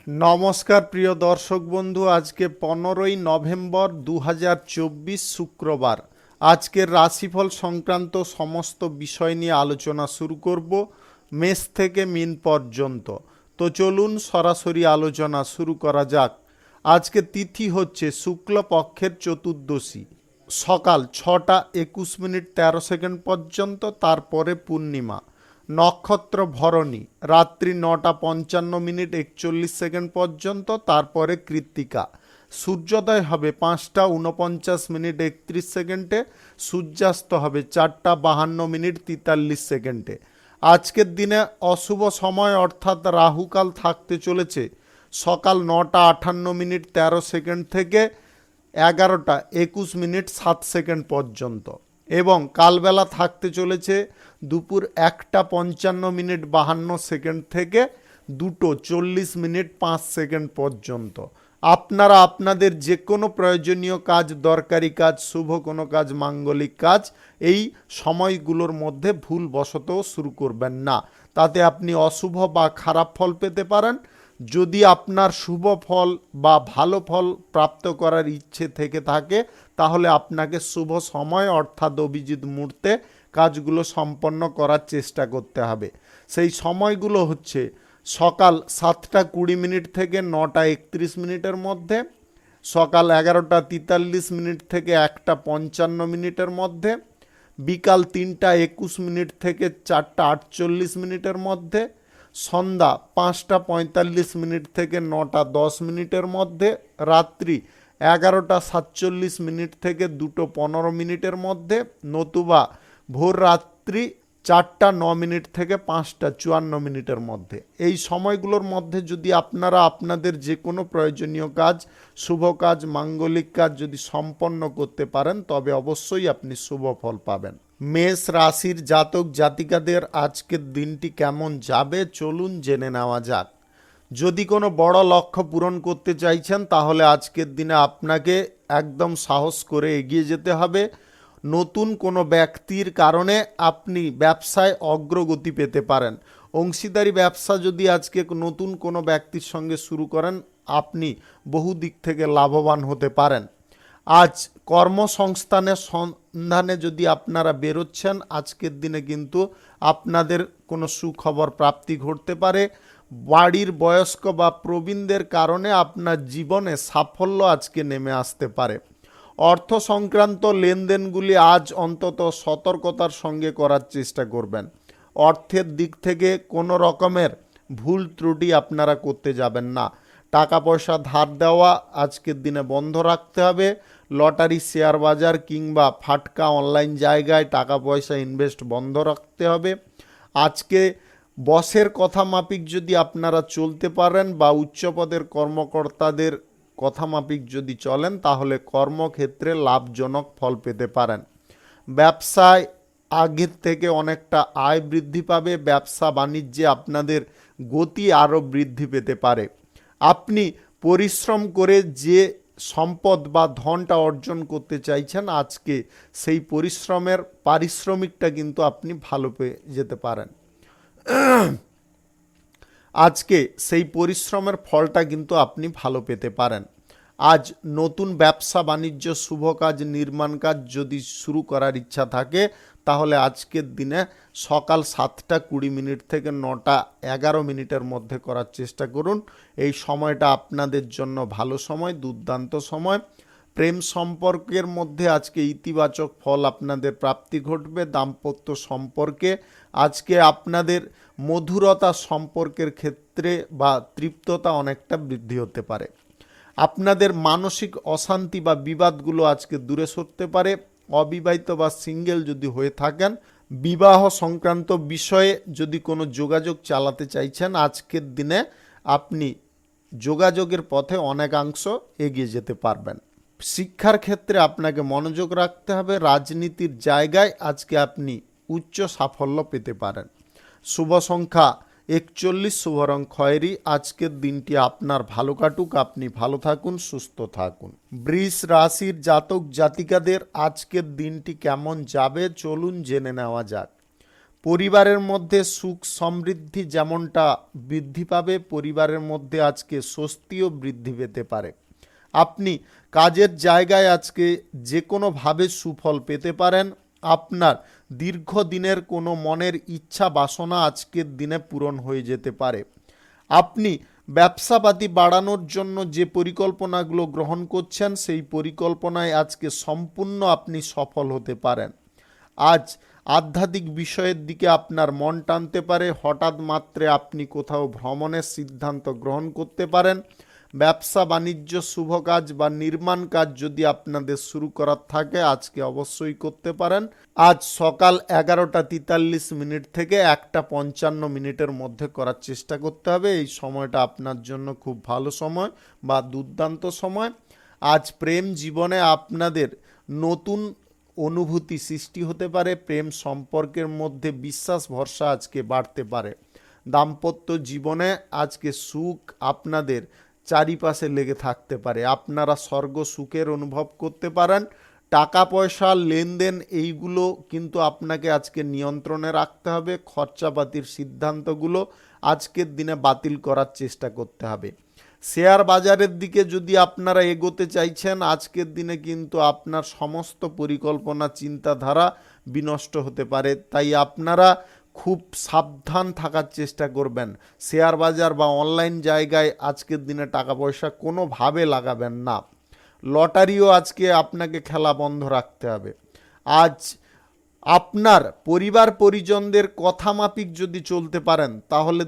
নমস্কার প্রিয় দর্শক বন্ধু, আজকে 15ই নভেম্বর 2024 শুক্রবার। আজকের রাশিফল সংক্রান্ত সমস্ত বিষয় নিয়ে আলোচনা শুরু করব মেষ থেকে মিন পর্যন্ত। তো চলুন সরাসরি আলোচনা শুরু করা যাক। আজকে তিথি হচ্ছে শুক্লপক্ষের চতুর্দশী, সকাল 6:21:13 পর্যন্ত, তারপরে পূর্ণিমা। নক্ষত্র ভরণী, রাত্রি 9:55:41 পর্যন্ত, তারপরে কৃত্তিকা। সূর্যোদয় হবে 5:49:31, সূর্যাস্ত হবে 4:52:43। আজকের দিনে অশুভ সময় অর্থাৎ রাহুকাল থাকতে চলেছে সকাল 9:58:13 থেকে 11:21:07 পর্যন্ত, এবং কালবেলা থাকতে চলেছে দুপুর 1:55:52 থেকে 2:40:05 পর্যন্ত। আপনারা আপনাদের যে কোনো প্রয়োজনীয় কাজ, দরকারি কাজ, শুভ কোনো কাজ, মাঙ্গলিক কাজ এই সময়গুলোর মধ্যে ভুলবশত শুরু করবেন না, তাতে আপনি অশুভ বা খারাপ ফল পেতে পারেন। যদি আপনার শুভ ফল বা ভালো ফল প্রাপ্ত করার ইচ্ছে থেকে থাকে, তাহলে আপনাকে শুভ সময় অর্থাৎ অভিজিৎ মুহূর্তে কাজগুলো সম্পন্ন করার চেষ্টা করতে হবে। সেই সময়গুলো হচ্ছে সকাল 7:20 থেকে 9:31 মধ্যে, সকাল 11:43 থেকে 1:55 মধ্যে, বিকাল 3:21 থেকে 4:48 মধ্যে, সন্ধ্যা 5:45 থেকে 9:10 মধ্যে, রাত্রি 11:47 থেকে 2:15 মধ্যে, নতুবা ভোর রাত্রি 4:09 থেকে 5:54 মধ্যে। এই সময়গুলোর মধ্যে যদি আপনারা আপনাদের যে কোনো প্রয়োজনীয় কাজ, শুভ কাজ, মাঙ্গলিক কাজ যদি সম্পন্ন করতে পারেন, তবে অবশ্যই আপনি শুভ ফল পাবেন। মেষ রাশির জাতক জাতিকাদের আজকের দিনটি কেমন যাবে চলুন জেনে নেওয়া যাক। যদি কোনো বড় লক্ষ্য পূরণ করতে চাইছেন, তাহলে আজকের দিনে আপনাকে একদম সাহস করে এগিয়ে যেতে হবে। নতুন কোনো ব্যক্তির কারণে আপনি ব্যবসায় অগ্রগতি পেতে পারেন। অংশীদারি ব্যবসা যদি আজকে নতুন কোনো ব্যক্তির সঙ্গে শুরু করেন, আপনি বহু দিক থেকে লাভবান হতে পারেন। আজ কর্মসংস্থানের সন্ধানে যদি আপনারা বেরোচ্ছেন, আজকের দিনে কিন্তু আপনাদের কোনো সুখবর প্রাপ্তি ঘটতে পারে। বাড়ির বয়স্ক বা প্রবীণদের কারণে আপনার জীবনে সাফল্য আজকে নেমে আসতে পারে। অর্থ সংক্রান্ত লেনদেনগুলি আজ অন্তত সতর্কতার সঙ্গে করার চেষ্টা করবেন। অর্থের দিক থেকে কোনো রকমের ভুল ত্রুটি আপনারা করতে যাবেন না। টাকা পয়সা ধার দেওয়া আজকের দিনে বন্ধ রাখতে হবে। লটারি, শেয়ার বাজার কিংবা ফাটকা অনলাইন জায়গায় টাকা পয়সা ইনভেস্ট বন্ধ রাখতে হবে। আজকে বসের কথা মাফিক যদি আপনারা চলতে পারেন বা উচ্চপদের কর্মকর্তাদের কথা মাফিক যদি চলেন, তাহলে কর্মক্ষেত্রে লাভজনক ফল পেতে পারেন। ব্যবসায় আগের থেকে অনেকটা আয় বৃদ্ধি পাবে। ব্যবসা বাণিজ্যে আপনাদের গতি আরও বৃদ্ধি পেতে পারে। আপনি পরিশ্রম করে যে সম্পদ বা ধনটা অর্জন করতে চাইছেন, আজকে সেই পরিশ্রমের পারিশ্রমিকটা কিন্তু আপনি ভালো পেয়ে যেতে পারেন। আজকে সেই পরিশ্রমের ফলটা কিন্তু আপনি ভালো পেতে পারেন। আজ নতুন ব্যবসা বাণিজ্য, শুভ কাজ, নির্মাণ কাজ যদি শুরু করার ইচ্ছা থাকে, তাহলে আজকের দিনে সকাল 7:20 থেকে 9:11 মধ্যে করার চেষ্টা করুন। এই সময়টা আপনাদের জন্য ভালো সময়, দুর্দান্ত সময়। প্রেম সম্পর্কের মধ্যে আজকে ইতিবাচক ফল আপনাদের প্রাপ্তি ঘটবে। দাম্পত্য সম্পর্কে আজকে আপনাদের মধুরতা সম্পর্কের ক্ষেত্রে বা তৃপ্ততা অনেকটা বৃদ্ধি হতে পারে। আপনাদের মানসিক অশান্তি বা বিবাদগুলো আজকে দূরে সরতে পারে। অবিবাহিত বা সিঙ্গেল যদি হয়ে থাকেন, বিবাহ সংক্রান্ত বিষয়ে যদি কোনো যোগাযোগ চালাতে চাইছেন, আজকের দিনে আপনি যোগাযোগের পথে অনেকাংশ এগিয়ে যেতে পারবেন। শিক্ষার ক্ষেত্রে আপনাকে মনোযোগ রাখতে হবে। রাজনীতির জায়গায় আজকে আপনি উচ্চ সাফল্য পেতে পারেন। শুভ সংখ্যা 41, শুভ রং খয়েরি। আজকের দিনটি আপনার ভালো কাটুক, আপনি ভালো থাকুন, সুস্থ থাকুন। বৃষ রাশির জাতক জাতিকাদের আজকের দিনটি কেমন যাবে চলুন জেনে নেওয়া যাক। পরিবারের মধ্যে সুখ সমৃদ্ধি যেমনটা বৃদ্ধি পাবে, পরিবারের মধ্যে আজকে স্বস্তিও বৃদ্ধি পেতে পারে। আপনি কাজের জায়গায় আজকে যে কোনোভাবে সুফল পেতে পারেন। আপনার দীর্ঘদিনের কোনো মনের ইচ্ছা বাসনা আজকের দিনে পূরণ হয়ে যেতে পারে। আপনি ব্যবসাপাতি বাড়ানোর জন্য যে পরিকল্পনাগুলো গ্রহণ করছেন, সেই পরিকল্পনায় আজকে সম্পূর্ণ আপনি সফল হতে পারেন। আজ আধ্যাত্মিক বিষয়ের দিকে আপনার মন টানতে পারে। হঠাৎ মাত্রে আপনি কোথাও ভ্রমণের সিদ্ধান্ত গ্রহণ করতে পারেন। ব্যবসা বাণিজ্য, শুভ কাজ বা নির্মাণ কাজ যদি আপনাদের শুরু করার থাকে, আজকে অবশ্যই করতে পারেন। আজ সকাল 11:43 থেকে 1:55 মধ্যে করার চেষ্টা করতে হবে। এই সময়টা আপনার জন্য খুব ভালো সময় বা দুর্দান্ত সময়। আজ প্রেম জীবনে আপনাদের নতুন অনুভূতি সৃষ্টি হতে পারে। প্রেম সম্পর্কের মধ্যে বিশ্বাস ভরসা আজকে বাড়তে পারে। দাম্পত্য জীবনে আজকে সুখ আপনাদের চারিপাশে লেগে থাকতে পারে। আপনারা স্বর্গ সুখের অনুভব করতে পারেন। টাকা পয়সা লেনদেন এইগুলো কিন্তু আপনাকে আজকে নিয়ন্ত্রণে রাখতে হবে। খরচাপাতির সিদ্ধান্তগুলো আজকের দিনে বাতিল করার চেষ্টা করতে হবে। শেয়ার বাজারের দিকে যদি আপনারা এগোতে চাইছেন, আজকের দিনে কিন্তু আপনার সমস্ত পরিকল্পনা চিন্তাধারা বিনষ্ট হতে পারে। তাই আপনারা খুব সাবধান থাকার চেষ্টা করবেন। শেয়ার বাজার বা অনলাইন জায়গায় আজকের দিনে টাকা পয়সা কোনোভাবে লাগাবেন না। লটারিও আজকে আপনাকে খেলা বন্ধ রাখতে হবে। আজ আপনার পরিবার পরিজনদের কথা মাফিক যদি চলতে পারেন, তাহলে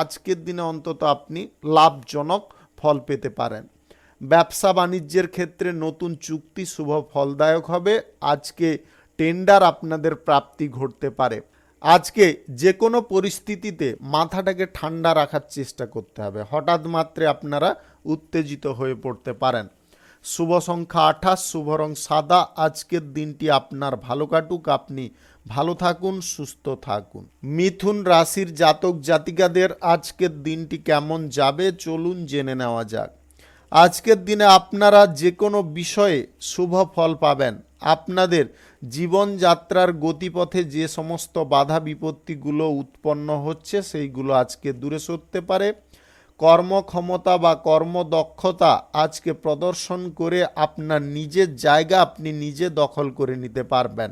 আজকের দিনে অন্তত আপনি লাভজনক ফল পেতে পারেন। ব্যবসা বাণিজ্যের ক্ষেত্রে নতুন চুক্তি শুভ ফলদায়ক হবে। আজকে টেন্ডার আপনাদের প্রাপ্তি ঘটতে পারে। আজকে যে কোনো পরিস্থিতিতে মাথাটাকে ঠান্ডা রাখার চেষ্টা করতে হবে। হঠাৎ মাত্রে আপনারা উত্তেজিত হয়ে পড়তে পারেন। শুভ সংখ্যা 28, শুভ রং সাদা। আজকের দিনটি আপনার ভালো কাটুক। আপনি ভালো থাকুন, সুস্থ থাকুন। মিথুন রাশির জাতক জাতিকাদের আজকের দিনটি কেমন যাবে চলুন জেনে নেওয়া যাক। আজকের দিনে আপনারা যে কোনো বিষয়ে শুভ ফল পাবেন। আপনাদের জীবনযাত্রার গতিপথে যে সমস্ত বাধা বিপত্তিগুলো উৎপন্ন হচ্ছে, সেইগুলো আজকে দূরে সরতে পারে। কর্মক্ষমতা বা কর্মদক্ষতা আজকে প্রদর্শন করে আপনার নিজের জায়গা আপনি নিজে দখল করে নিতে পারবেন।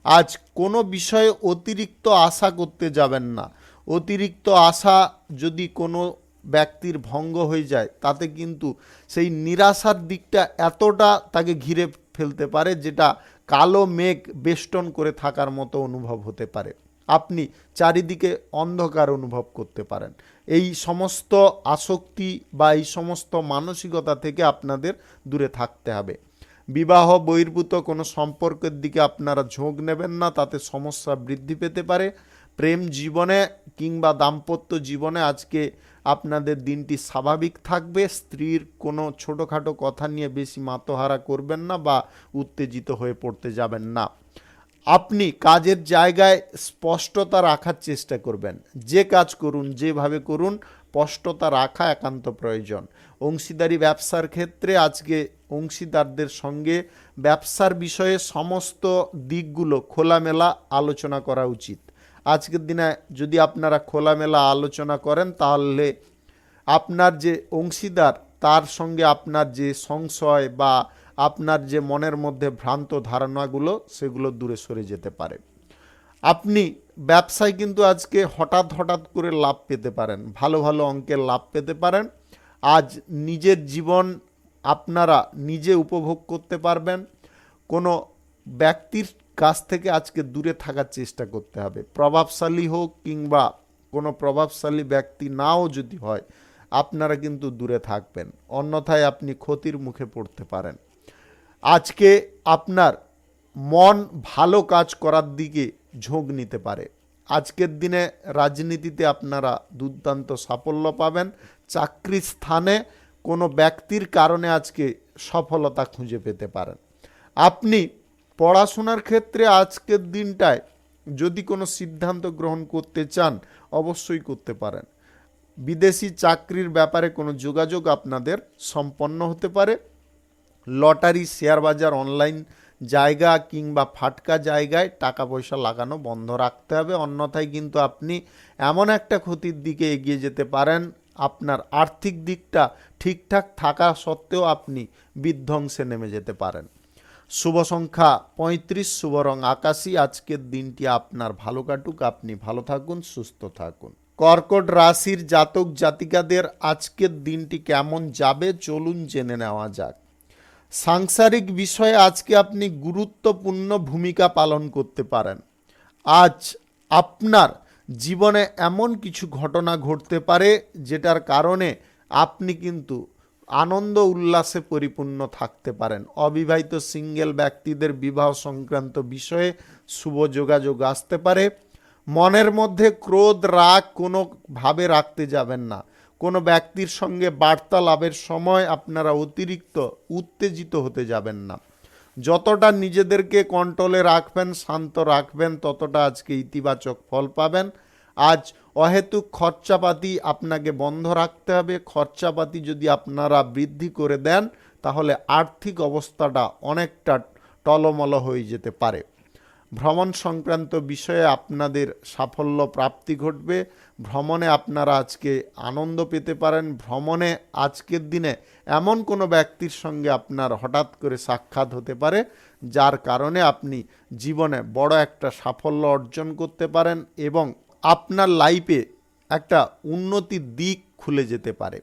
আজ কোনো বিষয়ে অতিরিক্ত আশা করতে যাবেন না। অতিরিক্ত আশা যদি কোনো ব্যক্তির ভঙ্গ হয়ে যায়, তাতে কিন্তু সেই নিরাশার দিকটা এতটা তাকে ঘিরে ফেলতে পারে, যেটা কালো মেঘ বেষ্টন করে থাকার মতো অনুভব হতে পারে। আপনি চারিদিকে অন্ধকার অনুভব করতে পারেন। এই সমস্ত আসক্তি বা এই সমস্ত মানসিকতা থেকে আপনাদের দূরে থাকতে হবে। বিবাহ বহির্ভূত কোনো সম্পর্কের দিকে আপনারা ঝোঁক নেবেন না, তাতে সমস্যা বৃদ্ধি পেতে পারে। প্রেম জীবনে কিংবা দাম্পত্য জীবনে আজকে আপনাদের দিনটি স্বাভাবিক থাকবে। স্ত্রীর কোনো ছোটোখাটো কথা নিয়ে বেশি মাতোহারা করবেন না বা উত্তেজিত হয়ে পড়তে যাবেন না। আপনি কাজের জায়গায় স্পষ্টতা রাখার চেষ্টা করবেন। যে কাজ করুন, যেভাবে করুন, স্পষ্টতা রাখা একান্ত প্রয়োজন। অংশীদারি ব্যবসার ক্ষেত্রে আজকে অংশীদারদের সঙ্গে ব্যবসার বিষয়ে সমস্ত দিকগুলো খোলামেলা আলোচনা করা উচিত। আজকের দিনে যদি আপনারা খোলামেলা আলোচনা করেন, তাহলে আপনার যে অংশীদার, তার সঙ্গে আপনার যে সংশয় বা আপনার যে মনের মধ্যে ভ্রান্ত ধারণাগুলো, সেগুলো দূরে সরে যেতে পারে। আপনি ব্যবসায় কিন্তু আজকে হঠাৎ হঠাৎ করে লাভ পেতে পারেন, ভালো ভালো অঙ্কের লাভ পেতে পারেন। আজ নিজের জীবন আপনারা নিজে উপভোগ করতে পারবেন। কোনো ব্যক্তির কাছ থেকে আজকে দূরে থাকার চেষ্টা করতে হবে। প্রভাবশালী হোক কিংবা কোনো প্রভাবশালী ব্যক্তি নাও যদি হয়, আপনারা কিন্তু দূরে থাকবেন, অন্যথায় আপনি ক্ষতির মুখে পড়তে পারেন। আজকে আপনার মন ভালো কাজ করার দিকে ঝোঁক নিতে পারে। আজকের দিনে রাজনীতিতে আপনারা দুর্দান্ত সাফল্য পাবেন। চাকরির স্থানে কোনো ব্যক্তির কারণে আজকে সফলতা খুঁজে পেতে পারেন। আপনি পড়াশোনার ক্ষেত্রে আজকের দিনটায় যদি কোনো সিদ্ধান্ত গ্রহণ করতে চান, অবশ্যই করতে পারেন। বিদেশি চাকরির ব্যাপারে কোনো যোগাযোগ আপনাদের সম্পন্ন হতে পারে। লটারি, শেয়ার বাজার, অনলাইন জায়গা কিংবা ফাটকা জায়গায় টাকা পয়সা লাগানো বন্ধ রাখতে হবে, অন্যথায় কিন্তু আপনি এমন একটা ক্ষতির দিকে এগিয়ে যেতে পারেন, আপনার আর্থিক দিকটা ঠিকঠাক থাকা সত্ত্বেও আপনি বিধ্বংসে নেমে যেতে পারেন। শুভ সংখ্যা 35, শুভ রং আকাশী। আজকের দিনটি আপনার ভালো কাটুক, আপনি ভালো থাকুন, সুস্থ থাকুন। কর্কট রাশির জাতক জাতিকাদের আজকের দিনটি কেমন যাবে চলুন জেনে নেওয়া যাক। সাংসারিক বিষয়ে আজকে আপনি গুরুত্বপূর্ণ ভূমিকা পালন করতে পারেন। আজ আপনার জীবনে এমন কিছু ঘটনা ঘটতে পারে যেটার কারণে আপনি কিন্তু আনন্দ উল্লাসে পরিপূর্ণ থাকতে পারেন। অবিবাহিত সিঙ্গেল ব্যক্তিদের বিবাহ সংক্রান্ত বিষয়ে শুভ যোগাযোগ আসতে পারে। মনের মধ্যে ক্রোধ রাগ কোনোভাবে রাখতে যাবেন না। কোনো ব্যক্তির সঙ্গে বার্তালাপের সময় আপনারা অতিরিক্ত উত্তেজিত হতে যাবেন না। যতটা নিজেদেরকে কন্ট্রোলে রাখবেন, শান্ত রাখবেন, ততটা আজকে ইতিবাচক ফল পাবেন। আজ অহেতুক খরচাপাতি আপনাকে বন্ধ রাখতে হবে। খরচাপাতি যদি আপনারা বৃদ্ধি করে দেন তাহলে আর্থিক অবস্থাটা অনেকটা টলমল হয়ে যেতে পারে। ভ্রমণ সংক্রান্ত বিষয়ে আপনাদের সাফল্য প্রাপ্তি ঘটবে। ভ্রমণে আপনারা আজকে আনন্দ পেতে পারেন। ভ্রমণে আজকের দিনে এমন কোনো ব্যক্তির সঙ্গে আপনার হঠাৎ করে সাক্ষাৎ হতে পারে যার কারণে আপনি জীবনে বড় একটা সাফল্য অর্জন করতে পারেন এবং আপনার লাইফে একটা উন্নতির দিক খুলে যেতে পারে।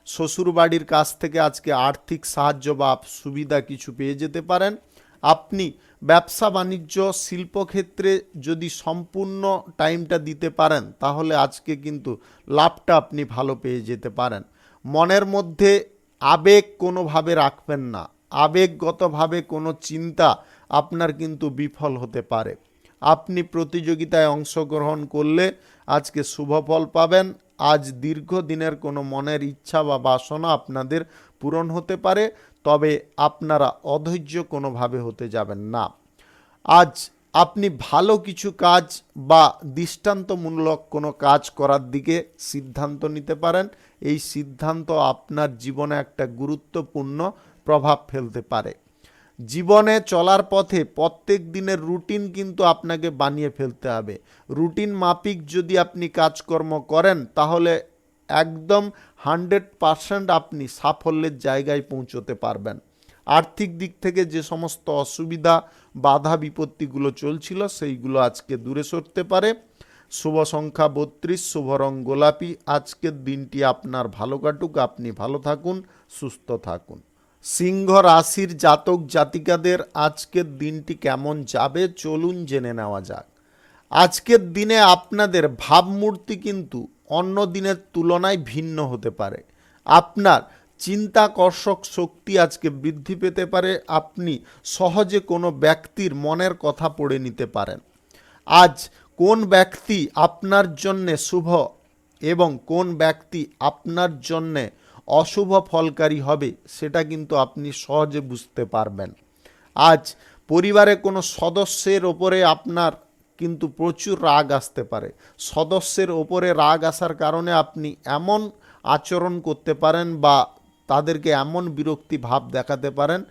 শ্বশুরবাড়ির কাছ থেকে আজকে আর্থিক সাহায্য বা সুবিধা কিছু পেয়ে যেতে পারেন। আপনি ব্যবসা বাণিজ্য শিল্পক্ষেত্রে যদি সম্পূর্ণ টাইমটা দিতে পারেন তাহলে আজকে কিন্তু লাভটা আপনি ভালো পেয়ে যেতে পারেন। মনের মধ্যে আবেগ কোনোভাবে রাখবেন না। আবেগগতভাবে কোনো চিন্তা আপনার কিন্তু বিফল হতে পারে। আপনি প্রতিযোগিতায় অংশগ্রহণ করলে আজকে শুভ ফল পাবেন। আজ দীর্ঘদিনের কোনো মনের ইচ্ছা বা বাসনা আপনাদের পূরণ হতে পারে, তবে আপনারা অধৈর্য কোনোভাবে হতে যাবেন না। আজ আপনি ভালো কিছু কাজ বা দৃষ্টান্তমূলক কোনো কাজ করার দিকে সিদ্ধান্ত নিতে পারেন। এই সিদ্ধান্ত আপনার জীবনে একটা গুরুত্বপূর্ণ প্রভাব ফেলতে পারে। জীবনে চলার পথে প্রত্যেক দিনের রুটিন কিন্তু আপনাকে বানিয়ে ফেলতে হবে। রুটিন মাফিক যদি আপনি কাজকর্ম করেন তাহলে একদম 100% আপনি সাফল্যের জায়গায় পৌঁছতে পারবেন। আর্থিক দিক থেকে যে সমস্ত অসুবিধা বাধা বিপত্তিগুলো চলছিল সেইগুলো আজকে দূরে সরতে পারে। শুভ সংখ্যা 32, শুভ রং গোলাপি। আজকের দিনটি আপনার ভালো কাটুক, আপনি ভালো থাকুন, সুস্থ থাকুন। সিংহ রাশির জাতক জাতিকাদের আজকের দিনটি কেমন যাবে চলুন জেনে নেওয়া যাক। আজকের দিনে আপনাদের ভাবমূর্তি কিন্তু অন্য দিনের তুলনায় ভিন্ন হতে পারে। আপনার চিন্তাকর্ষক শক্তি আজকে বৃদ্ধি পেতে পারে। আপনি সহজে কোনো ব্যক্তির মনের কথা পড়ে নিতে পারেন। আজ কোন ব্যক্তি আপনার জন্যে শুভ এবং কোন ব্যক্তি আপনার জন্যে অশুভ ফলকারী হবে সেটা কিন্তু আপনি সহজে বুঝতে পারবেন। আজ পরিবারে কোনো সদস্যের ওপরে আপনার কিন্তু প্রচুর রাগ আসতে পারে। সদস্যের ওপরে রাগ আসার কারণে আপনি এমন আচরণ করতে পারেন বা তাদেরকে এমন বিরক্তি ভাব দেখাতে পারেন,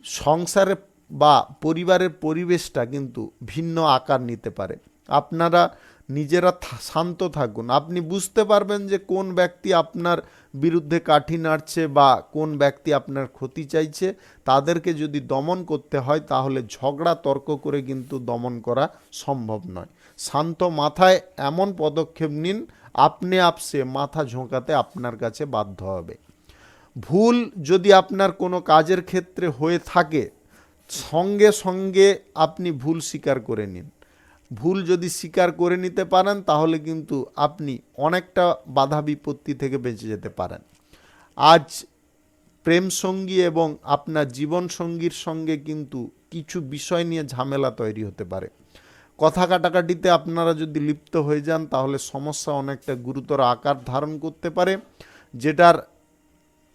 সংসারে বা পরিবারের পরিবেশটা কিন্তু ভিন্ন আকার নিতে পারে। আপনারা নিজেরা শান্ত থাকুন। আপনি বুঝতে পারবেন যে কোন ব্যক্তি আপনার বিরুদ্ধে কাঠি নাড়ছে বা কোন ব্যক্তি আপনার ক্ষতি চাইছে। তাদেরকে যদি দমন করতে হয় তাহলে ঝগড়া তর্ক করে কিন্তু দমন করা সম্ভব নয়। শান্ত মাথায় এমন পদক্ষেপ নিন, আপনি সে মাথা ঝোঁকাতে আপনার কাছে বাধ্য হবে। ভুল যদি আপনার কোনো কাজের ক্ষেত্রে হয়ে থাকে সঙ্গে সঙ্গে আপনি ভুল স্বীকার করে নিন। ভুল যদি স্বীকার করে নিতে পারেন তাহলে কিন্তু আপনি অনেকটা বাধা বিপত্তি থেকে বেঁচে যেতে পারেন। আজ প্রেম সঙ্গী এবং আপনার জীবন সঙ্গীর সঙ্গে কিন্তু কিছু বিষয় নিয়ে ঝামেলা তৈরি হতে পারে। কথা কাটাকাটিতে আপনারা যদি লিপ্ত হয়ে যান তাহলে সমস্যা অনেকটা গুরুতর আকার ধারণ করতে পারে, যেটার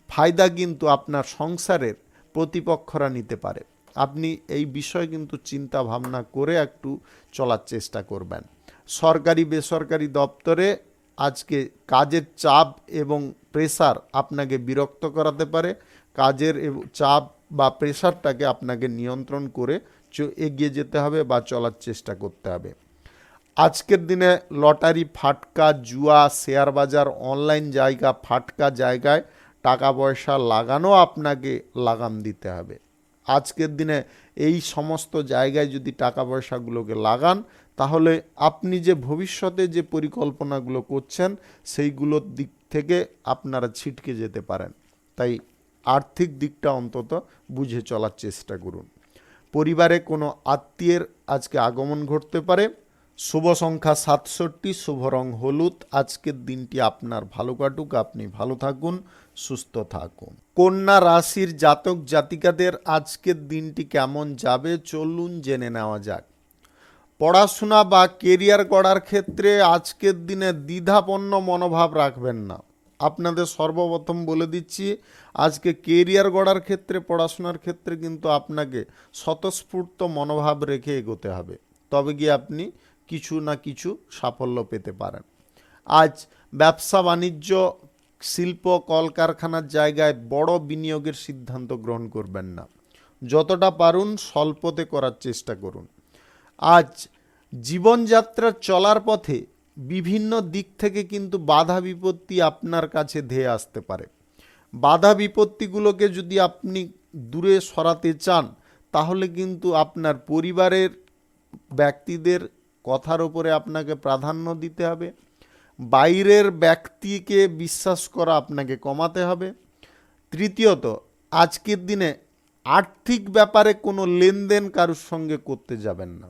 ফায়দা কিন্তু আপনার সংসারের প্রতিপক্ষরা নিতে পারে। আপনি এই বিষয়ে কিন্তু চিন্তা ভাবনা করে একটু চলার চেষ্টা করবেন। সরকারি বেসরকারি দপ্তরে আজকে কাজের চাপ এবং প্রেসার আপনাকে বিরক্ত করাতে পারে। কাজের চাপ বা প্রেশারটাকে আপনাকে নিয়ন্ত্রণ করে এগিয়ে যেতে হবে বা চলার চেষ্টা করতে হবে। আজকের দিনে লটারি, ফাটকা, জুয়া, শেয়ার বাজার, অনলাইন জায়গা, ফাটকা জায়গায় টাকা পয়সা লাগানো আপনাকে লাগাম দিতে হবে। আজকের দিনে এই সমস্ত জায়গায় যদি টাকা পয়সাগুলোকে লাগান, তাহলে আপনি যে ভবিষ্যতে যে পরিকল্পনাগুলো করছেন সেইগুলোর দিক থেকে আপনারা ছিটকে যেতে পারেন। তাই আর্থিক দিকটা অন্তত বুঝে চলার চেষ্টা করুন। পরিবারে কোনো আত্মীয়ের আজকে আগমন ঘটতে পারে। শুভ সংখ্যা 67, শুভ রং হলুদ। আজকের দিনটি আপনার ভালো কাটুক, আপনি ভালো থাকুন, সুস্থ থাকুন। কন্যা রাশির জাতক জাতিকাদের আজকের দিনটি কেমন যাবে চলুন জেনে নেওয়া যাক। পড়াশোনা বা কেরিয়ার গড়ার ক্ষেত্রে আজকের দিনে দ্বিধাপন্ন মনোভাব রাখবেন না। আপনাদের সর্বপ্রথম বলে দিচ্ছি, আজকে কেরিয়ার গড়ার ক্ষেত্রে, পড়াশোনার ক্ষেত্রে কিন্তু আপনাকে স্বতঃস্ফূর্ত মনোভাব রেখে এগোতে হবে, তবে গিয়ে আপনি কিছু না কিছু সাফল্য পেতে পারেন। আজ ব্যবসা বাণিজ্য, শিল্প, কলকারখানার জায়গায় বড় বিনিয়োগের সিদ্ধান্ত গ্রহণ করবেন না। যতটা পারুন স্বল্পতে করার চেষ্টা করুন। আজ জীবনযাত্রা চলার পথে বিভিন্ন দিক থেকে কিন্তু বাধা বিপত্তি আপনার কাছে ধেয়ে আসতে পারে। বাধা বিপত্তিগুলোকে যদি আপনি দূরে সরাতে চান, তাহলে কিন্তু আপনার পরিবারের ব্যক্তিদের কথার উপরে আপনাকে প্রাধান্য দিতে হবে। বাইরের ব্যক্তিকে বিশ্বাস করা আপনাকে কমাতে হবে। তৃতীয়ত, আজকের দিনে আর্থিক ব্যাপারে কোনো লেনদেন কারোর সঙ্গে করতে যাবেন না।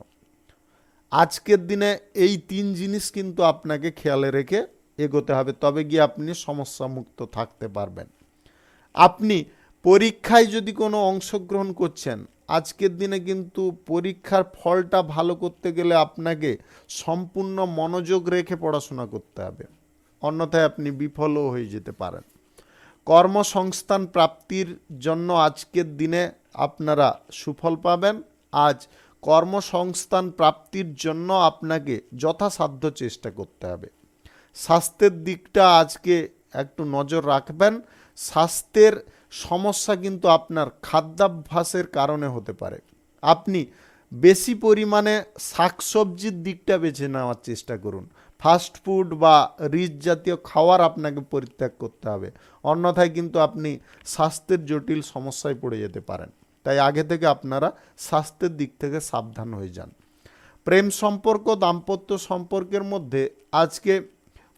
আজকের দিনে এই 3 জিনিস কিন্তু আপনাকে খেয়ালে রেখে এগোতে হবে, তবে গিয়ে আপনি সমস্যা মুক্ত থাকতে পারবেন। আপনি পরীক্ষায় যদি কোনো অংশগ্রহণ করছেন, আজকের দিনে কিন্তু পরীক্ষার ফলটা ভালো করতে গেলে আপনাকে সম্পূর্ণ মনোযোগ রেখে পড়াশোনা করতে হবে, অন্যথায় আপনি বিফলও হয়ে যেতে পারেন। কর্মসংস্থান প্রাপ্তির জন্য আজকের দিনে আপনারা সুফল পাবেন। আজ কর্মসংস্থান প্রাপ্তির জন্য আপনাকে যথাসাধ্য চেষ্টা করতে হবে। স্বাস্থ্যের দিকটা আজকে একটু নজর রাখবেন। স্বাস্থ্যের সমস্যা কিন্তু আপনার খাদ্যাভ্যাসের কারণে হতে পারে। আপনি বেশি পরিমাণে শাকসবজির দিকটা বেছে নেওয়ার চেষ্টা করুন। ফাস্ট ফুড বা রিচ জাতীয় খাবার আপনাকে পরিত্যাগ করতে হবে, অন্যথায় কিন্তু আপনি স্বাস্থ্যের জটিল সমস্যায় পড়ে যেতে পারেন। তাই আগে থেকে আপনারা স্বাস্থ্যের দিক থেকে সাবধান হয়ে যান। প্রেম সম্পর্ক, দাম্পত্য সম্পর্কের মধ্যে আজকে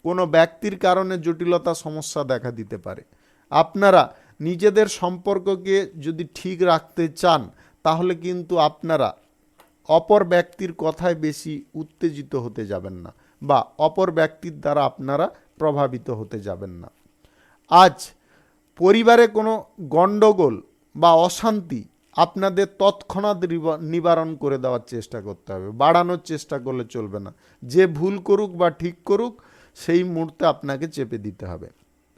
কোনো ব্যক্তির কারণে জটিলতা সমস্যা দেখা দিতে পারে। আপনারা নিজেদের সম্পর্ককে যদি ঠিক রাখতে চান, তাহলে কিন্তু আপনারা অপর ব্যক্তির কথায় বেশি উত্তেজিত হতে যাবেন না, বা অপর ব্যক্তির দ্বারা আপনারা প্রভাবিত হতে যাবেন না। আজ পরিবারে কোনো গণ্ডগোল বা অশান্তি আপনাদের তৎক্ষণাৎ নিবারণ করে দেওয়ার চেষ্টা করতে হবে, বাড়ানোর চেষ্টা করলে চলবে না। যে ভুল করুক বা ঠিক করুক, সেই মুহূর্তে আপনাকে চেপে দিতে হবে।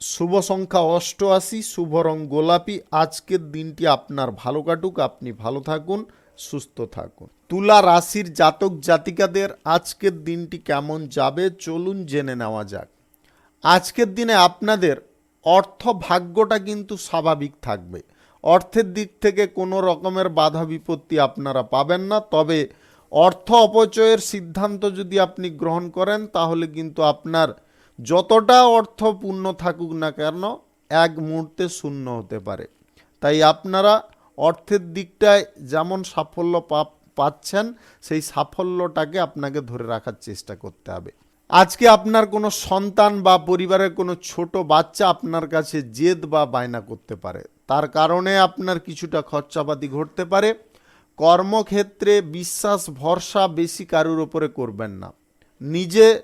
শুভ সংখ্যা 88, শুভ রং গোলাপি। আজকের দিনটি আপনার ভালো কাটুক, আপনি ভালো থাকুন, সুস্থ থাকুন। তুলা রাশির জাতক জাতিকাদের আজকের দিনটি কেমন যাবে চলুন জেনে নেওয়া যাক। আজকের দিনে আপনাদের অর্থ ভাগ্যটা কিন্তু স্বাভাবিক থাকবে। অর্থের দিক থেকে কোনো রকমের বাধা বিপত্তি আপনারা পাবেন না, তবে অর্থ অপচয়ের সিদ্ধান্ত যদি আপনি গ্রহণ করেন, তাহলে কিন্তু আপনার যতটা অর্থ পূর্ণ থাকুক না কেন, এক মুহূর্তে শূন্য হতে পারে। তাই আপনারা অর্থের দিকটায় যেমন সাফল্য পাচ্ছেন, সেই সাফল্যটাকে আপনাকে ধরে রাখার চেষ্টা করতে হবে। আজকে আপনার কোনো সন্তান বা পরিবারের কোনো ছোট বাচ্চা আপনার কাছে জেদ বা বায়না করতে পারে, তার কারণে আপনার কিছুটা খরচাপাতি ঘটতে পারে। কর্মক্ষেত্রে বিশ্বাস ভরসা বেশি কারুর ওপরে করবেন না।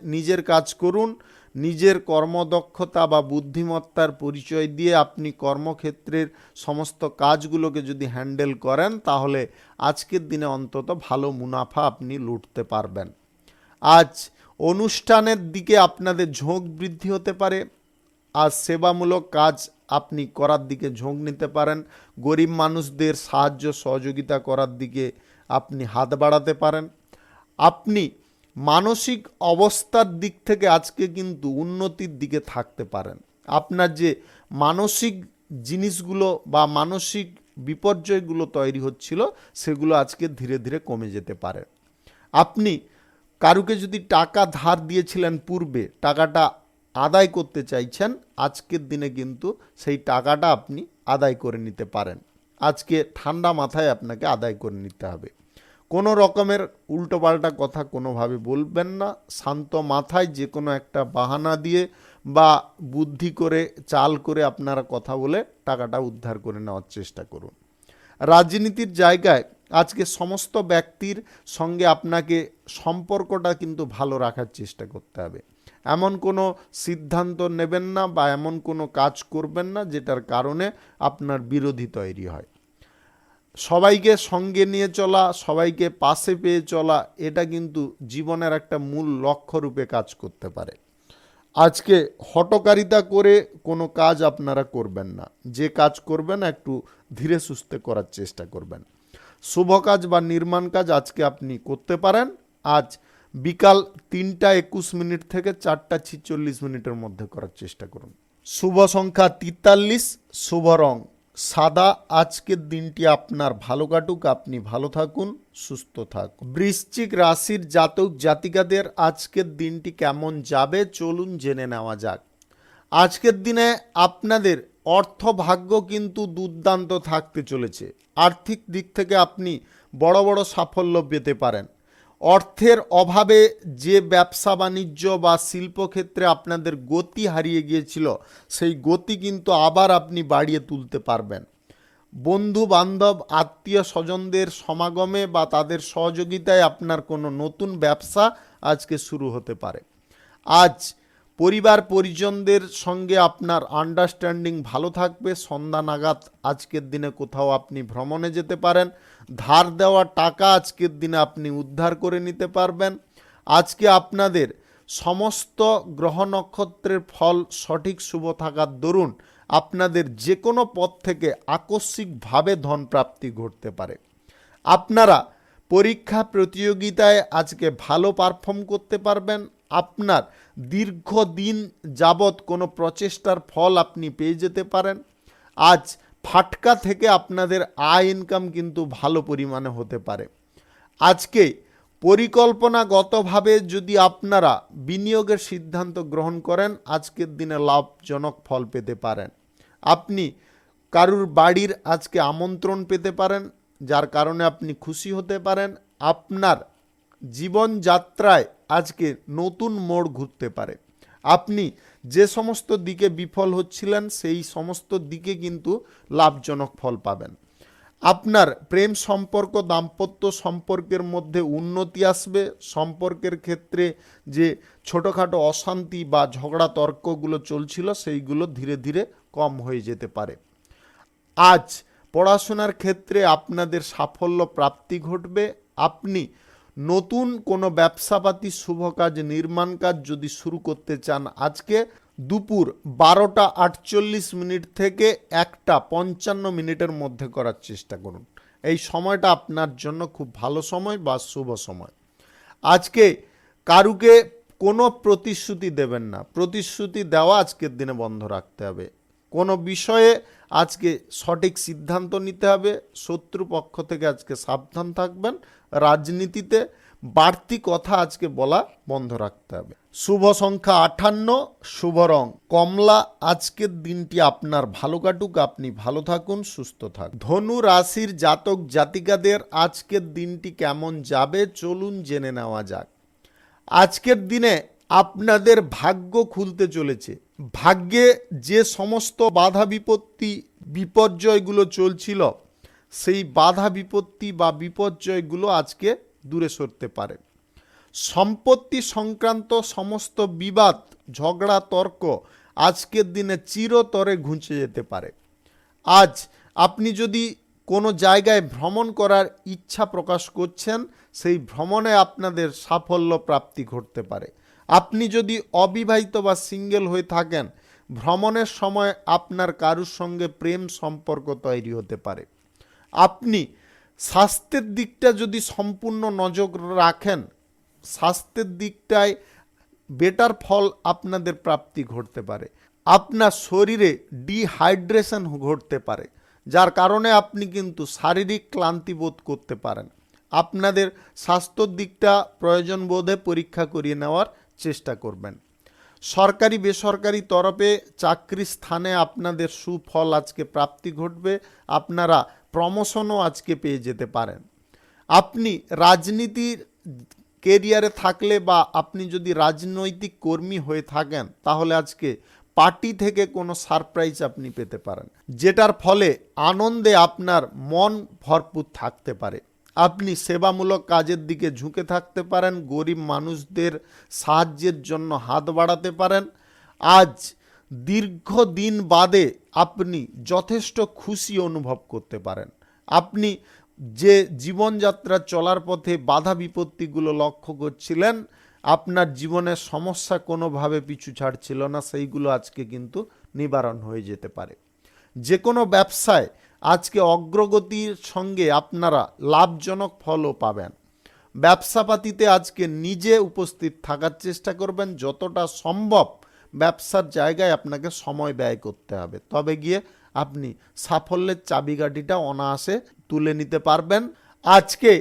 নিজের কাজ করুন। নিজের কর্মদক্ষতা বা বুদ্ধিমত্তার পরিচয় দিয়ে আপনি কর্মক্ষেত্রের সমস্ত কাজগুলোকে যদি হ্যান্ডেল করেন, তাহলে আজকের দিনে অন্তত ভালো মুনাফা আপনি লুটতে পারবেন। আজ অনুষ্ঠানের দিকে আপনাদের ঝোঁক বৃদ্ধি হতে পারে। আজ সেবামূলক কাজ আপনি করার দিকে ঝোঁক নিতে পারেন। গরিব মানুষদের সাহায্য সহযোগিতা করার দিকে আপনি হাত বাড়াতে পারেন। আপনি মানসিক অবস্থার দিক থেকে আজকে কিন্তু উন্নতির দিকে থাকতে পারেন। আপনার যে মানসিক জিনিসগুলো বা মানসিক বিপর্যয়গুলো তৈরি হচ্ছিল সেগুলো আজকে ধীরে ধীরে কমে যেতে পারে। আপনি কারুকে যদি টাকা ধার দিয়েছিলেন পূর্বে, টাকাটা আদায় করতে চাইছেন, আজকের দিনে কিন্তু সেই টাকাটা আপনি আদায় করে নিতে পারেন। আজকে ঠান্ডা মাথায় আপনাকে আদায় করে নিতে হবে। কোনো রকমের উল্টোপাল্টা কথা কোনোভাবে বলবেন না। শান্ত মাথায় যে কোনো একটা বাহানা দিয়ে বা বুদ্ধি করে চাল করে আপনারা কথা বলে টাকাটা উদ্ধার করে নেওয়ার চেষ্টা করুন। রাজনীতির জায়গায় আজকে সমস্ত ব্যক্তির সঙ্গে আপনাকে সম্পর্কটা কিন্তু ভালো রাখার চেষ্টা করতে হবে। এমন কোনো সিদ্ধান্ত নেবেন না বা এমন কোনো কাজ করবেন না যেটার কারণে আপনার বিরোধী তৈরি হয়। সবাইকে সঙ্গে নিয়ে চলা, সবাইকে পাশে পেয়ে চলা, এটা কিন্তু জীবনের একটা মূল লক্ষ্য রূপে কাজ করতে পারে। আজকে হঠকারিতা করে কোনো কাজ আপনারা করবেন না। যে কাজ করবেন একটু ধীরে সুস্থে করার চেষ্টা করবেন। শুভ কাজ বা নির্মাণ কাজ আজকে আপনি করতে পারেন। আজ বিকাল 3:21 থেকে 4:46 মধ্যে করার চেষ্টা করুন। শুভ সংখ্যা 43, শুভ রং সাদা। আজকের দিনটি আপনার ভালো কাটুক, আপনি ভালো থাকুন, সুস্থ থাকুন। বৃশ্চিক রাশির জাতক জাতিকাদের আজকের দিনটি কেমন যাবে চলুন জেনে নেওয়া যাক। আজকের দিনে আপনাদের অর্থ ভাগ্য কিন্তু দুর্দান্ত থাকতে চলেছে। আর্থিক দিক থেকে আপনি বড় বড় সাফল্য পেতে পারেন। অর্থের অভাবে যে ব্যবসা বাণিজ্য বা শিল্পক্ষেত্রে আপনাদের গতি হারিয়ে গিয়েছিল, সেই গতি কিন্তু আবার আপনি বাড়িয়ে তুলতে পারবেন। বন্ধু বান্ধব আত্মীয় স্বজনদের সমাগমে বা তাদের সহযোগিতায় আপনার কোনো নতুন ব্যবসা আজকে শুরু হতে পারে। আজ পরিবার পরিজনদের সঙ্গে আপনার আন্ডারস্ট্যান্ডিং ভালো থাকবে। সন্ধ্যা নাগাদ আজকের দিনে কোথাও আপনি ভ্রমণে যেতে পারেন। ধার দেওয়া টাকা আজকের দিনে আপনি উদ্ধার করে নিতে পারবেন। আজকে আপনাদের সমস্ত গ্রহ নক্ষত্রের ফল সঠিক শুভ থাকার দরুন আপনাদের যে কোনো পথ থেকে আকস্মিকভাবে ধনপ্রাপ্তি ঘটতে পারে। আপনারা পরীক্ষা প্রতিযোগিতায় আজকে ভালো পারফর্ম করতে পারবেন। আপনার দীর্ঘদিন যাবৎ কোনো প্রচেষ্টার ফল আপনি পেয়ে যেতে পারেন। আজ ফাটকা থেকে আপনাদের আয় ইনকাম কিন্তু ভালো পরিমাণে হতে পারে। আজকে পরিকল্পনাগতভাবে যদি আপনারা বিনিয়োগের সিদ্ধান্ত গ্রহণ করেন, আজকের দিনে লাভজনক ফল পেতে পারেন। আপনি কারুর বাড়ির আজকে আমন্ত্রণ পেতে পারেন, যার কারণে আপনি খুশি হতে পারেন। আপনার জীবনযাত্রায় আজকে নতুন মোড় ঘুরতে পারে। আপনি যে সমস্ত দিকে বিফল হচ্ছিলেন সেই সমস্ত দিকে কিন্তু লাভজনক ফল পাবেন। আপনার প্রেম সম্পর্ক দাম্পত্য সম্পর্কের মধ্যে উন্নতি আসবে। সম্পর্কের ক্ষেত্রে যে ছোটোখাটো অশান্তি বা ঝগড়া তর্কগুলো চলছিল সেইগুলো ধীরে ধীরে কম হয়ে যেতে পারে। আজ পড়াশোনার ক্ষেত্রে আপনাদের সাফল্য প্রাপ্তি ঘটবে। আপনি নতুন কোনো ব্যবসাপাতি শুভ কাজ নির্মাণ কাজ যদি শুরু করতে চান, আজকে দুপুর 12:48 থেকে 1:55 মধ্যে করার চেষ্টা করুন। এই সময়টা আপনার জন্য খুব ভালো সময় বা শুভ সময়। আজকে কারুকে কোনো প্রতিশ্রুতি দেবেন না। প্রতিশ্রুতি দেওয়া আজকের দিনে বন্ধ রাখতে হবে। কোনো বিষয়ে আজকে সঠিক সিদ্ধান্ত নিতে হবে। শত্রুপক্ষ থেকে আজকে সাবধান থাকবেন। রাজনীতিতে বাড়তি কথা আজকে বলা বন্ধ রাখতে হবে। শুভ সংখ্যা 58, শুভ রং কমলা। আজকের দিনটি আপনার ভালো কাটুক, আপনি ভালো থাকুন, সুস্থ থাকুন। ধনু রাশির জাতক জাতিকাদের আজকের দিনটি কেমন যাবে চলুন জেনে নেওয়া যাক। আজকের দিনে আপনাদের ভাগ্য খুলতে চলেছে। ভাগ্যে যে সমস্ত বাধা বিপত্তি বিপর্যয়গুলো চলছিল, সেই বাধা বিপত্তি বা বিপর্যয়গুলো আজকে দূরে সরতে পারে। সম্পত্তি সংক্রান্ত সমস্ত বিবাদ ঝগড়া তর্ক আজকের দিনে চিরতরে ঘুচে যেতে পারে। আজ আপনি যদি কোনো জায়গায় ভ্রমণ করার ইচ্ছা প্রকাশ করছেন, সেই ভ্রমণে আপনাদের সাফল্য প্রাপ্তি ঘটতে পারে। আপনি যদি অবিবাহিত বা সিঙ্গেল হয়ে থাকেন, ভ্রমণের সময় আপনার কারুর সঙ্গে প্রেম সম্পর্ক তৈরি হতে পারে। আপনি স্বাস্থ্যের দিকটা যদি সম্পূর্ণ নজর রাখেন, স্বাস্থ্যের দিকটায় বেটার ফল আপনাদের প্রাপ্তি ঘটতে পারে। আপনার শরীরে ডিহাইড্রেশন ঘটতে পারে, যার কারণে আপনি কিন্তু শারীরিক ক্লান্তি বোধ করতে পারেন। আপনাদের স্বাস্থ্যর দিকটা প্রয়োজন বোধে পরীক্ষা করিয়ে নেওয়ার চেষ্টা করবেন। সরকারি বেসরকারি তরফে চাকরির স্থানে আপনাদের সুফল আজকে প্রাপ্তি ঘটবে। আপনারা প্রমোশনও আজকে পেয়ে যেতে পারেন। আপনি রাজনীতির কেরিয়ারে থাকলে বা আপনি যদি রাজনৈতিক কর্মী হয়ে থাকেন তাহলে আজকে পার্টি থেকে কোনো সারপ্রাইজ আপনি পেতে পারেন, যেটার ফলে আনন্দে আপনার মন ভরপুর থাকতে পারে। আপনি সেবামূলক কাজের দিকে ঝুঁকে থাকতে পারেন, গরিব মানুষদের সাহায্যের জন্য হাত বাড়াতে পারেন। আজ দীর্ঘদিন বাদে আপনি যথেষ্ট খুশি অনুভব করতে পারেন। আপনি যে জীবনযাত্রা চলার পথে বাধা বিপত্তিগুলো লক্ষ্য করছিলেন, আপনার জীবনের সমস্যা কোনোভাবে পিছু ছাড়ছিল না, সেইগুলো আজকে কিন্তু নিবারণ হয়ে যেতে পারে। যে কোনো ব্যবসায় আজকে অগ্রগতির সঙ্গে আপনারা লাভজনক ফলও পাবেন। ব্যবসাপাতিতে আজকে নিজে উপস্থিত থাকার চেষ্টা করবেন, যতটা সম্ভব ব্যবসার জায়গায় আপনাকে সময় ব্যয় করতে হবে, তবে গিয়ে আপনি সাফল্যের চাবিকাঠিটা অনায়াসে তুলে নিতে পারবেন। আজকে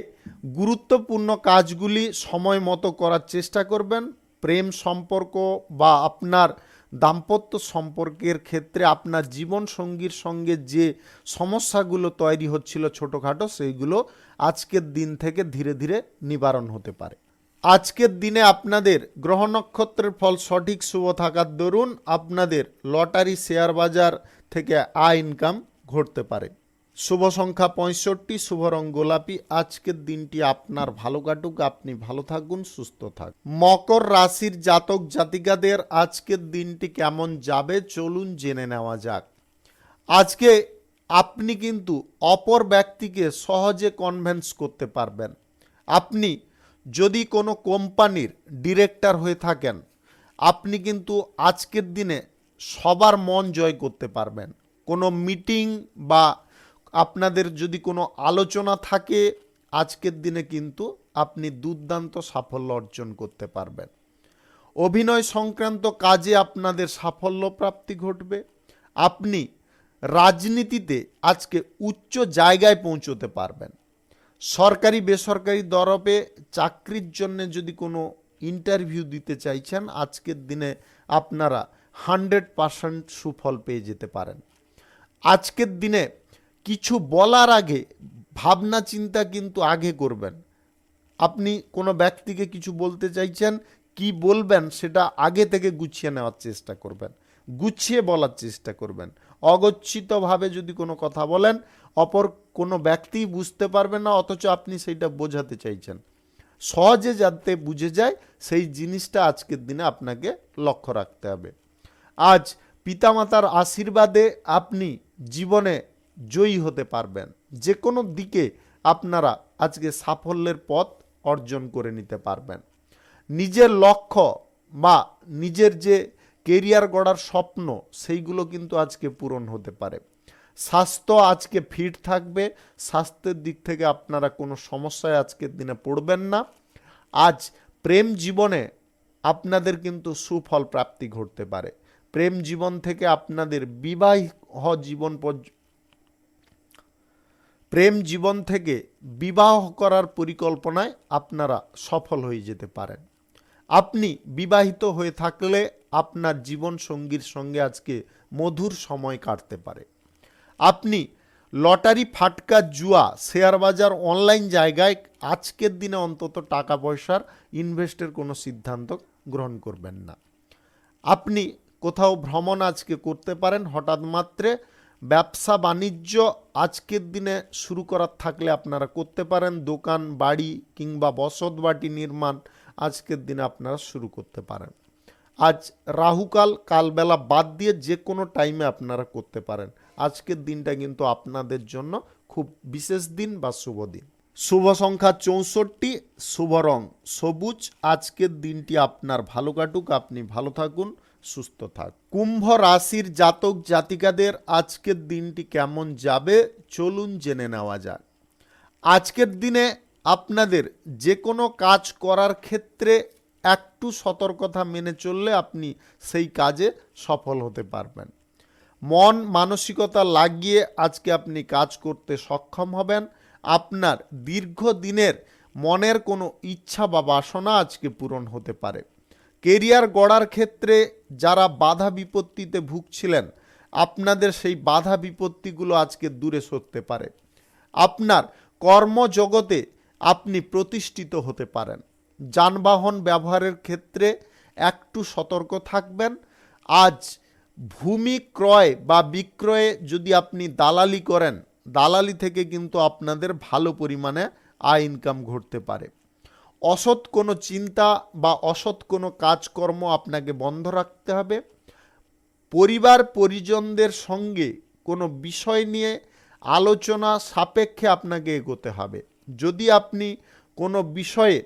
গুরুত্বপূর্ণ কাজগুলি সময় মতো করার চেষ্টা করবেন। প্রেম সম্পর্ক বা আপনার দাম্পত্য সম্পর্কের ক্ষেত্রে আপনার জীবন সঙ্গীর সঙ্গে যে সমস্যাগুলো তৈরি হচ্ছিল ছোটোখাটো, সেইগুলো আজকের দিন থেকে ধীরে ধীরে নিবারণ হতে পারে। আজকের দিনে আপনাদের গ্রহ নক্ষত্রের ফল সঠিক শুভ থাকার দরুন আপনাদের লটারি, শেয়ার বাজার থেকে আয় ইনকাম ঘটতে পারে। শুভ সংখ্যা 65, শুভ রং গোলাপি। আজকের দিনটি আপনার ভালো কাটুক, আপনি ভালো থাকুন, সুস্থ থাকুন। মকর রাশির জাতক জাতিকাদের আজকের দিনটি কেমন যাবে চলুন জেনে নেওয়া যাক। আজকে আপনি কিন্তু অপর ব্যক্তিকে সহজে কনভিন্স করতে পারবেন। আপনি যদি কোনো কোম্পানির ডিরেক্টর হয়ে থাকেন, আপনি কিন্তু আজকের দিনে সবার মন জয় করতে পারবেন। কোনো মিটিং বা আপনাদের যদি কোনো আলোচনা থাকে, আজকের দিনে কিন্তু আপনি দুর্দান্ত সাফল্য অর্জন করতে পারবেন। অভিনয় সংক্রান্ত কাজে আপনাদের সাফল্য প্রাপ্তি ঘটবে। আপনি রাজনীতিতে আজকে উচ্চ জায়গায় পৌঁছতে পারবেন। সরকারি বেসরকারি তরফে চাকরির জন্য যদি কোনো ইন্টারভিউ দিতে চাইছেন, আজকের দিনে আপনারা 100% সুফল পেয়ে যেতে পারেন। আজকের দিনে কিছু বলার আগে ভাবনা চিন্তা কিন্তু আগে করবেন। আপনি কোনো ব্যক্তিকে কিছু বলতে চাইছেন, কি বলবেন সেটা আগে থেকে গুছিয়ে নেওয়ার চেষ্টা করবেন, গুছিয়ে বলার চেষ্টা করবেন। অগচ্ছিতভাবে যদি কোনো কথা বলেন, অপর কোনো ব্যক্তি বুঝতে পারবে না, অথচ আপনি সেইটা বোঝাতে চাইছেন। সহজে যাতে বুঝে যায় সেই জিনিসটা আজকের দিনে আপনাকে লক্ষ্য রাখতে হবে। আজ পিতামাতার আশীর্বাদে আপনি জীবনে জয়ী হতে পারবেন। যে কোনো দিকে আপনারা আজকে সাফল্যের পথ অর্জন করে নিতে পারবেন। নিজের লক্ষ্য বা নিজের যে কেরিয়ার গড়ার স্বপ্ন, সেইগুলো কিন্তু আজকে পূরণ হতে পারে। স্বাস্থ্য আজকে ফিট থাকবে, স্বাস্থ্যের দিক থেকে আপনারা কোনো সমস্যায় আজকের দিনে পড়বেন না। আজ প্রেম জীবনে আপনাদের কিন্তু সুফল প্রাপ্তি ঘটতে পারে। প্রেম জীবন থেকে আপনাদের প্রেম জীবন থেকে বিবাহ করার পরিকল্পনায় আপনারা সফল হয়ে যেতে পারেন। আপনি বিবাহিত হয়ে থাকলে আপনার জীবন সঙ্গীর সঙ্গে আজকে মধুর সময় কাটতে পারে। আপনি লটারি, ফাটকা, জুয়া, শেয়ার বাজার, অনলাইন জায়গায় আজকের দিনে অন্তত টাকা পয়সার ইনভেস্টের কোনো সিদ্ধান্ত গ্রহণ করবেন না। আপনি কোথাও ভ্রমণ আজকে করতে পারেন হঠাৎ মাত্রে। ব্যবসা বাণিজ্য আজকের দিনে শুরু করার থাকলে আপনারা করতে পারেন। দোকান, বাড়ি কিংবা বসতবাটি নির্মাণ আজকের দিনে আপনারা শুরু করতে পারেন। আজ রাহুকাল, কালবেলা বাদ দিয়ে যে কোনো টাইমে আপনারা করতে পারেন। আজকের দিনটা কিন্তু আপনাদের জন্য খুব বিশেষ দিন বা শুভ দিন। শুভ সংখ্যা 64, শুভ রং সবুজ। আজকের দিনটি আপনার ভালো কাটুক, আপনি ভালো থাকুন, সুস্থ থাকুন। কুম্ভ রাশির জাতক জাতিকাদের আজকের দিনটি কেমন যাবে চলুন জেনে নেওয়া যাক। আজকের দিনে আপনাদের যে কোনো কাজ করার ক্ষেত্রে একটু সতর্কতা মেনে চললে আপনি সেই কাজে সফল হতে পারবেন। মন মানসিকতা লাগিয়ে আজকে আপনি কাজ করতে সক্ষম হবেন। আপনার দীর্ঘদিনের মনের কোনো ইচ্ছা বা বাসনা আজকে পূরণ হতে পারে। কেরিয়ার গড়ার ক্ষেত্রে যারা বাধা বিপত্তিতে ভুগছিলেন, আপনাদের সেই বাধা বিপত্তিগুলো আজকে দূরে সরতে পারে। আপনার কর্মজগতে আপনি প্রতিষ্ঠিত হতে পারেন। যানবাহন ব্যবহারের ক্ষেত্রে একটু সতর্ক থাকবেন। আজ ভূমি ক্রয় বা বিক্রয়ে যদি আপনি দালালি করেন, দালালি থেকে কিন্তু আপনাদের ভালো পরিমাণে আয় ইনকাম ঘটতে পারে। অসৎ কোনো চিন্তা বা অসৎ কোনো কাজকর্ম আপনাকে বন্ধ রাখতে হবে। পরিবার পরিজনদের সঙ্গে কোনো বিষয় নিয়ে আলোচনা সাপেক্ষে আপনাকে এগোতে হবে। যদি আপনি কোনো বিষয়ে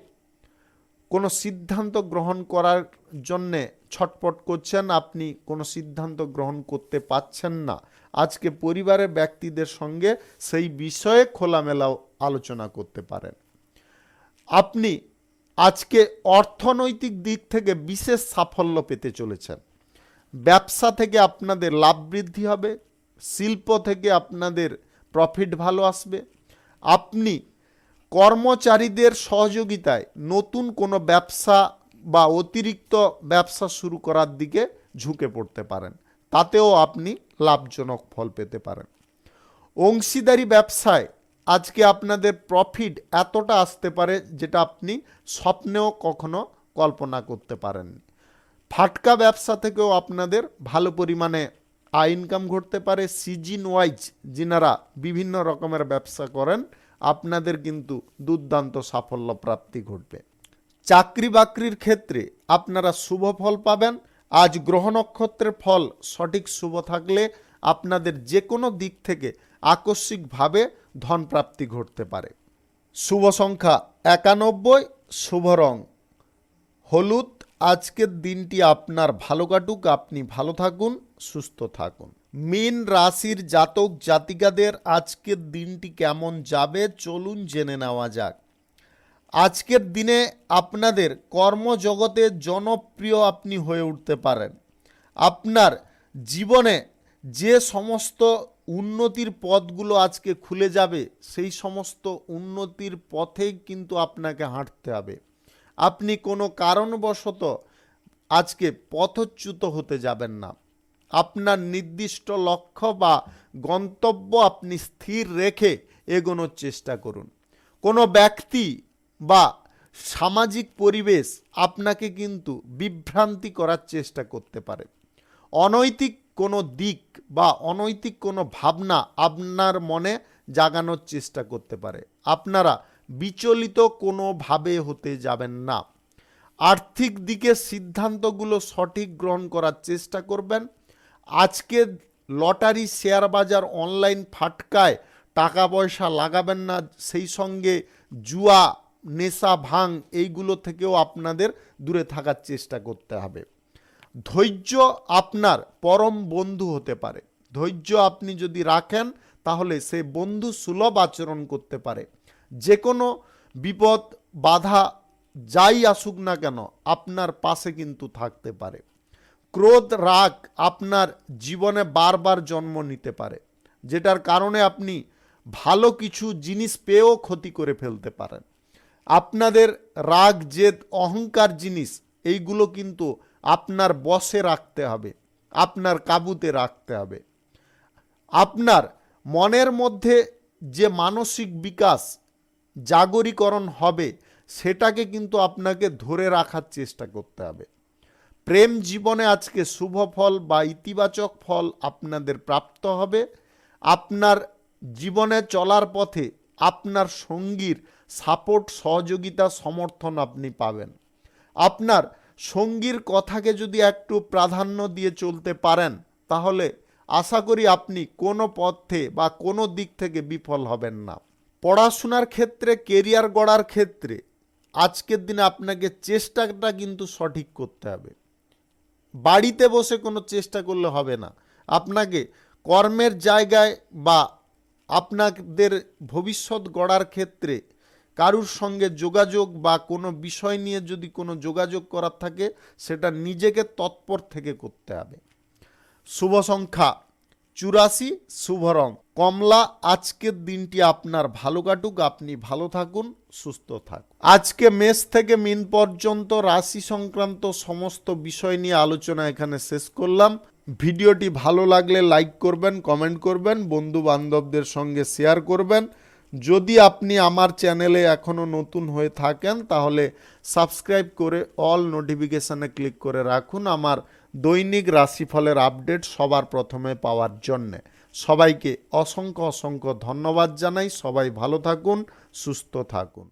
কোনো সিদ্ধান্ত গ্রহণ করার জন্যে ছটপট করছেন, আপনি কোনো সিদ্ধান্ত গ্রহণ করতে পারছেন না, আজকে পরিবারের ব্যক্তিদের সঙ্গে সেই বিষয়ে খোলামেলা আলোচনা করতে পারেন। আপনি আজকে অর্থনৈতিক দিক থেকে বিশেষ সাফল্য পেতে চলেছেন। ব্যবসা থেকে আপনাদের লাভ বৃদ্ধি হবে, শিল্প থেকে আপনাদের প্রফিট ভালো আসবে। আপনি কর্মচারীদের সহযোগিতায় নতুন কোনো ব্যবসা বা অতিরিক্ত ব্যবসা শুরু করার দিকে ঝুঁকে পড়তে পারেন, তাতেও আপনি লাভজনক ফল পেতে পারেন। অংশীদারি ব্যবসায় আজকে আপনাদের প্রফিট এতটা আসতে পারে যেটা আপনি স্বপ্নেও কখনো কল্পনা করতে পারেননি। ফাটকা ব্যবসা থেকেও আপনাদের ভালো পরিমাণে আয় ইনকাম ঘটতে পারে। সিজন ওয়াইজ যিনারা বিভিন্ন রকমের ব্যবসা করেন, আপনাদের কিন্তু দুর্দান্ত সাফল্য প্রাপ্তি ঘটবে। চাকরি বাকরির ক্ষেত্রে আপনারা শুভ ফল পাবেন। আজ গ্রহ নক্ষত্রের ফল সঠিক শুভ থাকলে আপনাদের যে কোনো দিক থেকে আকস্মিকভাবে ধন প্রাপ্তি ঘটতে পারে। শুভ সংখ্যা 91, শুভ রং হলুদ। আজকের দিনটি আপনার ভালো কাটুক, আপনি ভালো থাকুন, সুস্থ থাকুন। মীন রাশির জাতক জাতিকাদের আজকের দিনটি কেমন যাবে চলুন জেনে নেওয়া যাক। আজকের দিনে আপনাদের কর্মজগতে জনপ্রিয় আপনি হয়ে উঠতে পারেন। আপনার জীবনে যে সমস্ত উন্নতির পথগুলো আজকে খুলে যাবে, সেই সমস্ত উন্নতির পথেই কিন্তু আপনাকে হাঁটতে হবে। আপনি কোনো কারণবশত আজকে পথচ্যুত হতে যাবেন না। আপনার নির্দিষ্ট লক্ষ্য বা গন্তব্য আপনি স্থির রেখে এগোনোর চেষ্টা করুন। কোনো ব্যক্তি বা সামাজিক পরিবেশ আপনাকে কিন্তু বিভ্রান্তি করার চেষ্টা করতে পারে। অনৈতিক কোনো দিক বা অনৈতিক কোনো ভাবনা আপনার মনে জাগানোর চেষ্টা করতে পারে। আপনারা বিচলিত কোনোভাবে হতে যাবেন না। আর্থিক দিকের সিদ্ধান্তগুলো সঠিক গ্রহণ করার চেষ্টা করবেন। আজকে লটারি, শেয়ার বাজার, অনলাইন ফাটকায় টাকা পয়সা লাগাবেন না। সেই সঙ্গে জুয়া, নেশা, ভাং এইগুলো থেকেও আপনাদের দূরে থাকার চেষ্টা করতে হবে। ধৈর্য আপনার পরম বন্ধু হতে পারে। ধৈর্য আপনি যদি রাখেন তাহলে সে বন্ধু সুলভ আচরণ করতে পারে। যে কোনো বিপদ বাধা যাই আসুক না কেন আপনার পাশে কিন্তু থাকতে পারে। ক্রোধ, রাগ আপনার জীবনে বারবার জন্ম নিতে পারে, যেটার কারণে আপনি ভালো কিছু জিনিস পেয়েও ক্ষতি করে ফেলতে পারেন। আপনাদের রাগ, জেদ, অহংকার জিনিস এইগুলো কিন্তু আপনার বশে রাখতে হবে, আপনার কাবুতে রাখতে হবে। আপনার মনের মধ্যে যে মানসিক বিকাশ, জাগরীকরণ হবে, সেটাকে কিন্তু আপনাকে ধরে রাখার চেষ্টা করতে হবে। প্রেম জীবনে আজকে শুভ ফল বা ইতিবাচক ফল আপনাদের প্রাপ্ত হবে। আপনার জীবনে চলার পথে আপনার সঙ্গীর সাপোর্ট, সহযোগিতা, সমর্থন আপনি পাবেন। আপনার সঙ্গীর কথাকে যদি একটু প্রাধান্য দিয়ে চলতে পারেন, তাহলে আশা করি আপনি কোনো পথে বা কোনো দিক থেকে বিফল হবেন না। পড়াশোনার ক্ষেত্রে, কেরিয়ার গড়ার ক্ষেত্রে আজকের দিনে আপনাকে চেষ্টাটা কিন্তু সঠিক করতে হবে। বাড়িতে বসে কোনো চেষ্টা করলে হবে না। আপনাকে কর্মের জায়গায় বা আপনাদের ভবিষ্যৎ গড়ার ক্ষেত্রে কারুর সঙ্গে যোগাযোগ বা কোনো বিষয় নিয়ে যদি কোনো যোগাযোগ করার থাকে, সেটা নিজেকে তৎপর থেকে করতে হবে। শুভ সংখ্যা 84 শুভ রং কমলা। আজকের দিনটি আপনার ভালো কাটুক, আপনি ভালো থাকুন, সুস্থ থাকুন। আজকে মেষ থেকে মীন পর্যন্ত রাশি সংক্রান্ত সমস্ত বিষয় নিয়ে আলোচনা এখানে শেষ করলাম। ভিডিওটি ভালো লাগলে লাইক করবেন, কমেন্ট করবেন, বন্ধু বান্ধবদের সঙ্গে শেয়ার করবেন। যদি আপনি আমার চ্যানেলে এখনও নতুন হয়ে থাকেন তাহলে সাবস্ক্রাইব করে অল নোটিফিকেশানে ক্লিক করে রাখুন আমার দৈনিক রাশিফলের আপডেট সবার প্রথমে পাওয়ার জন্যে। সবাইকে অসংখ্য অসংখ্য ধন্যবাদ জানাই। সবাই ভালো থাকুন, সুস্থ থাকুন।